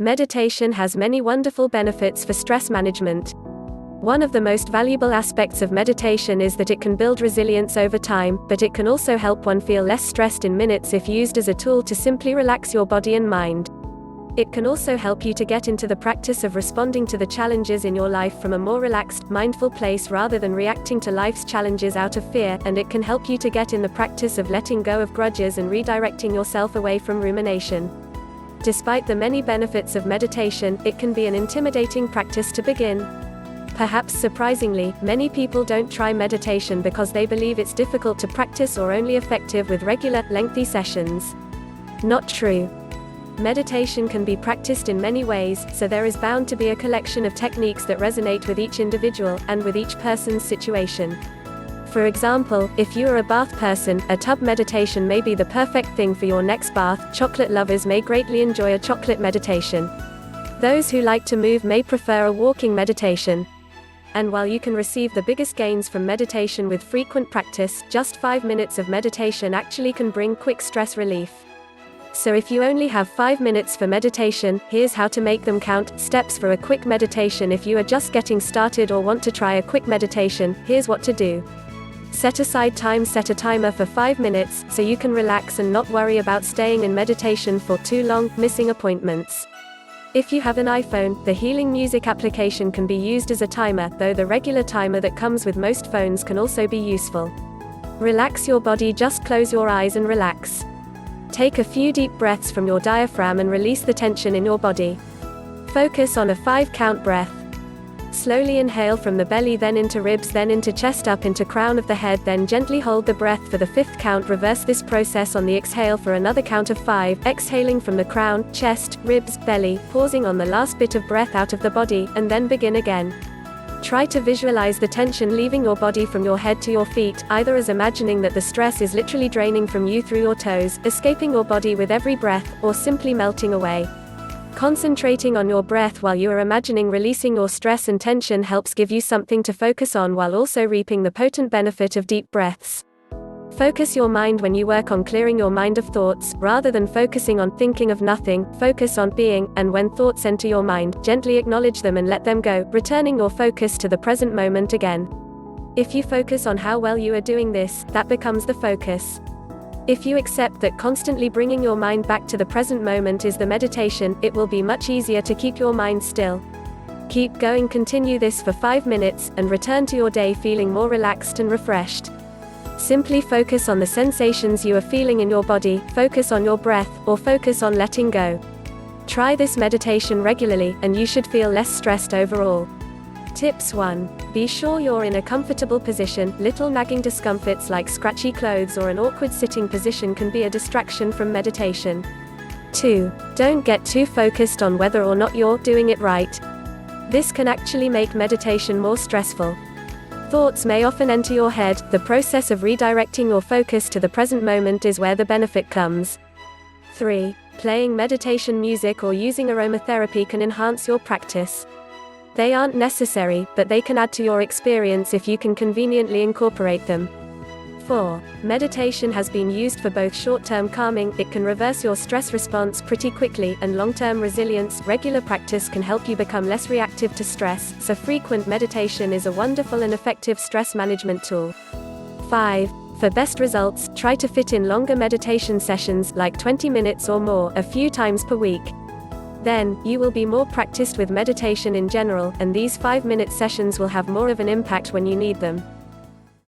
Meditation has many wonderful benefits for stress management. One of the most valuable aspects of meditation is that it can build resilience over time, but it can also help one feel less stressed in minutes if used as a tool to simply relax your body and mind. It can also help you to get into the practice of responding to the challenges in your life from a more relaxed, mindful place rather than reacting to life's challenges out of fear, and it can help you to get in the practice of letting go of grudges and redirecting yourself away from rumination. Despite the many benefits of meditation, it can be an intimidating practice to begin. Perhaps surprisingly, many people don't try meditation because they believe it's difficult to practice or only effective with regular, lengthy sessions. Not true. Meditation can be practiced in many ways, so there is bound to be a collection of techniques that resonate with each individual, and with each person's situation. For example, if you are a bath person, a tub meditation may be the perfect thing for your next bath. Chocolate lovers may greatly enjoy a chocolate meditation. Those who like to move may prefer a walking meditation. And while you can receive the biggest gains from meditation with frequent practice, just 5 minutes of meditation actually can bring quick stress relief. So if you only have 5 minutes for meditation, here's how to make them count. Steps for a quick meditation. If you are just getting started or want to try a quick meditation, here's what to do. Set aside time. Set a timer for 5 minutes, so you can relax and not worry about staying in meditation for too long, missing appointments. If you have an iPhone, the healing music application can be used as a timer, though the regular timer that comes with most phones can also be useful. Relax your body. Just close your eyes and relax. Take a few deep breaths from your diaphragm and release the tension in your body. Focus on a 5-count breath. Slowly inhale from the belly, then into ribs, then into chest, up into crown of the head, then gently hold the breath for the 5th count. Reverse this process on the exhale for another count of 5, exhaling from the crown, chest, ribs, belly, pausing on the last bit of breath out of the body, and then begin again. Try to visualize the tension leaving your body from your head to your feet, either as imagining that the stress is literally draining from you through your toes, escaping your body with every breath, or simply melting away. Concentrating on your breath while you are imagining releasing your stress and tension helps give you something to focus on while also reaping the potent benefit of deep breaths. Focus your mind. When you work on clearing your mind of thoughts, rather than focusing on thinking of nothing, focus on being, and when thoughts enter your mind, gently acknowledge them and let them go, returning your focus to the present moment again. If you focus on how well you are doing this, that becomes the focus. If you accept that constantly bringing your mind back to the present moment is the meditation, it will be much easier to keep your mind still. Keep going. Continue this for 5 minutes, and return to your day feeling more relaxed and refreshed. Simply focus on the sensations you are feeling in your body, focus on your breath, or focus on letting go. Try this meditation regularly, and you should feel less stressed overall. Tips 1. Be sure you're in a comfortable position. Little nagging discomforts like scratchy clothes or an awkward sitting position can be a distraction from meditation. 2. Don't get too focused on whether or not you're doing it right. This can actually make meditation more stressful. Thoughts may often enter your head. The process of redirecting your focus to the present moment is where the benefit comes. 3. Playing meditation music or using aromatherapy can enhance your practice. They aren't necessary, but they can add to your experience if you can conveniently incorporate them. 4. Meditation has been used for both short-term calming. It can reverse your stress response pretty quickly, and long-term resilience. Regular practice can help you become less reactive to stress, so frequent meditation is a wonderful and effective stress management tool. 5. For best results, try to fit in longer meditation sessions, like 20 minutes or more, a few times per week. Then, you will be more practiced with meditation in general, and these 5-minute sessions will have more of an impact when you need them.